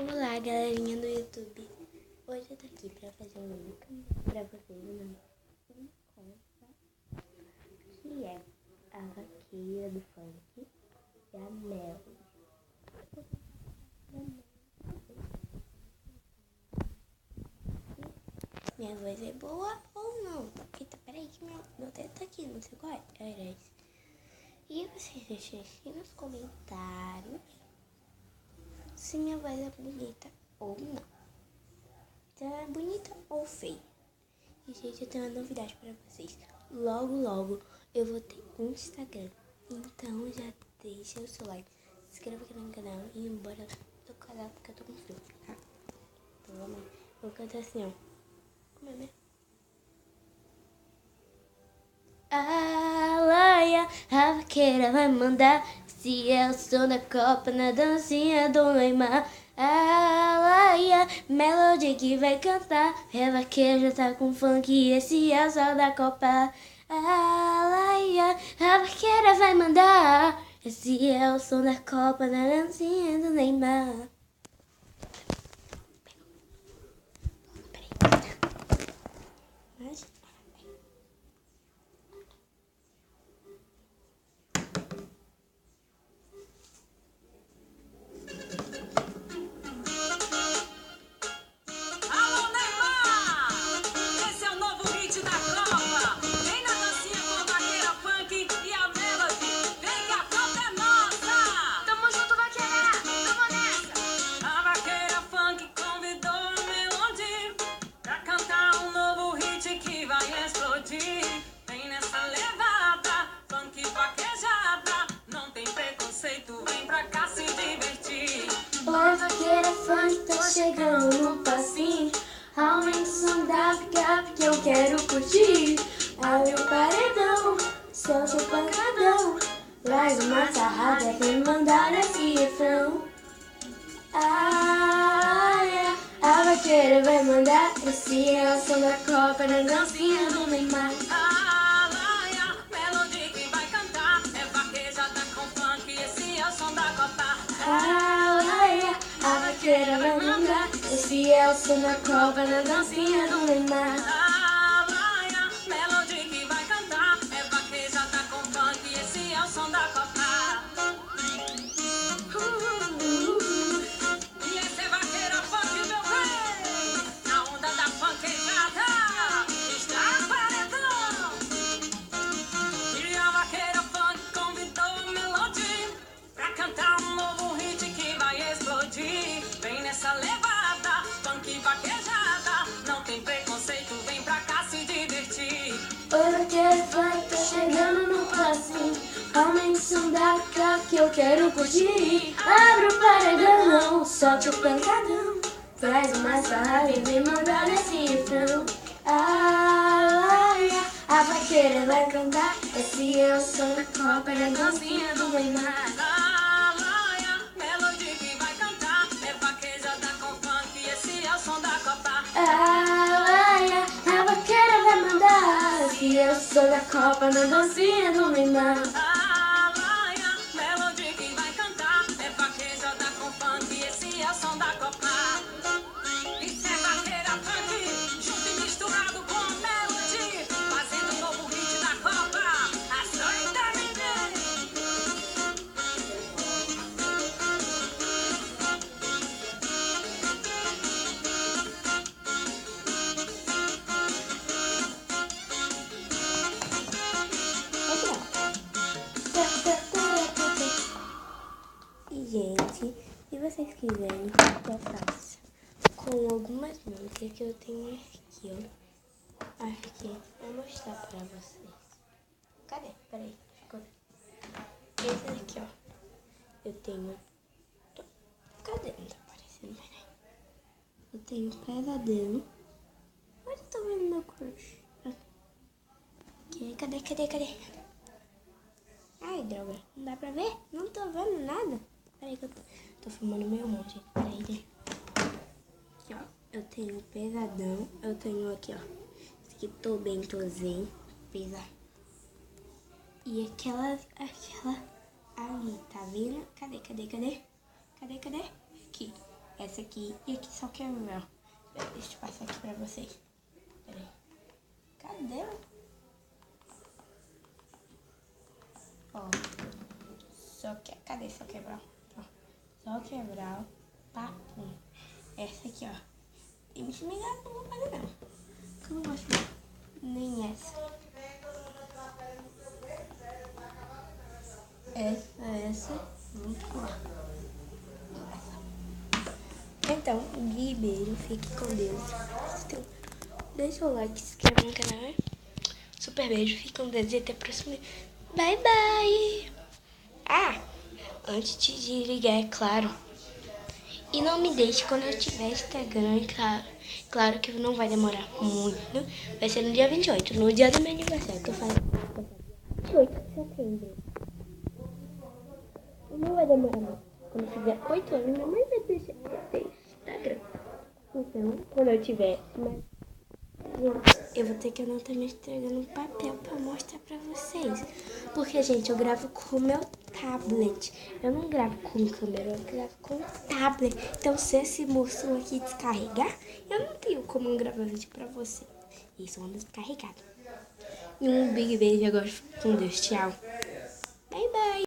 Olá, galerinha do YouTube. Hoje eu tô aqui pra fazer um vídeo pra vocês, uma conta que é a vaqueira do funk e a Melody. Minha voz é boa ou não? Eita, peraí que meu dedo tá aqui, não sei qual é. Era esse. E vocês deixem aqui nos comentários se minha voz é bonita ou não. Então é bonita ou feia. E, gente, eu tenho uma novidade pra vocês. Logo eu vou ter Instagram. Então já deixa o seu like, se inscreva aqui no canal e embora do canal porque eu tô com frio, tá? Então vamos lá. Eu vou cantar assim, ó. Como é mesmo? A laia, a vaqueira vai mandar. Se é o som da Copa na dancinha do Neymar. A laia, Melody que vai cantar. A vaqueira já tá com funk e esse é o som da Copa. A laia, a vaqueira vai mandar. Esse é o som da Copa na dancinha do Neymar. Mas... Vem nessa levada, funk vaquejada. Não tem preconceito, vem pra cá se divertir. Oi, vaqueira funk, tá chegando no passinho. Aumente o som da picape que eu quero curtir. Abre o paredão, solta o pancadão. Traz uma sarrada, quem mandar esse refrão. A vaqueira vai mandar. Esse é o som da Copa na dancinha do Neymar. A laia, Melody que vai cantar. É vaquejada com funk, esse é o som da Copa. A vaqueira vai mandar. Esse é o som da Copa na dancinha do Neymar. A laia, Melody que vai cantar. É vaquejada com funk, esse é o som da Copa. E esse é vaqueira funk, meu rei. Na onda da funkejada está paredão. E a vaqueira funk convidou Melody pra cantar um novo hit que vai explodir. Vem nessa levada, funk vaquejada. Não tem preconceito, vem pra cá se divertir. Oi, vaqueira funk, tá chegando no passinho. Aumente o som da picape que eu quero curtir. Abre o paredão, solta o pancadão. Traz uma sarrada e vem mandar nesse refrão. A vaqueira vai cantar. Esse é o som da Copa na dancinha do Neymar. A laia, Melody que vai cantar. É vaquejada com funk, esse é o som da Copa. A vaqueira vai mandar. Esse é o som da Copa na dancinha do Neymar. A laia, Melody que vai cantar. É vaquejada com funk, esse é o som da Copa. Isso é vaqueira funk, junto e misturado com a Melody, fazendo um novo hit da Copa. A solidariedade. E, gente, se vocês quiserem que eu faça com algumas músicas que eu tenho aqui, ó. Aqui, vou mostrar pra vocês. Cadê? Peraí, ficou. Esse daqui, ó. Eu tenho... Cadê? Não tá aparecendo, peraí. Eu tenho Pesadelo. Onde eu tô vendo meu crush? Aqui, cadê? Ai, droga. Não dá pra ver? Não tô vendo nada. Peraí que eu tô filmando meu monte. Peraí, gente. Aqui, ó. Eu tenho Pesadão. Eu tenho aqui, ó. Esse aqui, Tô Bem, Tô Zen. Pesa. E aquela ali, tá vendo? Cadê? Aqui. É essa aqui. E aqui só que é meu. Deixa eu passar aqui pra vocês. Peraí. Cadê? Ó. Cadê só quebrar? Ó. Só quebrar. Papum. Essa aqui, ó. E me xingar, não vou fazer não. Porque eu não gosto nem essa. Essa. Vamos lá. Então, Gui, beijo. Fique com Deus. Deixa o like, se inscreva no canal. Super beijo. Fique com Deus e até a próxima. Bye, bye. Ah, antes de desligar, é claro. E não me deixe quando eu tiver Instagram, claro que não vai demorar muito. Vai ser no dia 28, no dia do meu aniversário, que eu faço 28 de setembro. Não vai demorar muito. Quando eu tiver 8 anos, minha mãe vai deixar ter Instagram. Então, quando eu tiver eu vou ter que anotar meu Instagram no papel pra mostrar pra vocês. Porque, gente, eu gravo com o meu tablet. Eu não gravo com câmera, eu gravo com o tablet. Então, se esse moço aqui descarregar, eu não tenho como gravar vídeo pra você. Isso anda descarregado. E um big beijo agora com Deus. Tchau. Bye, bye.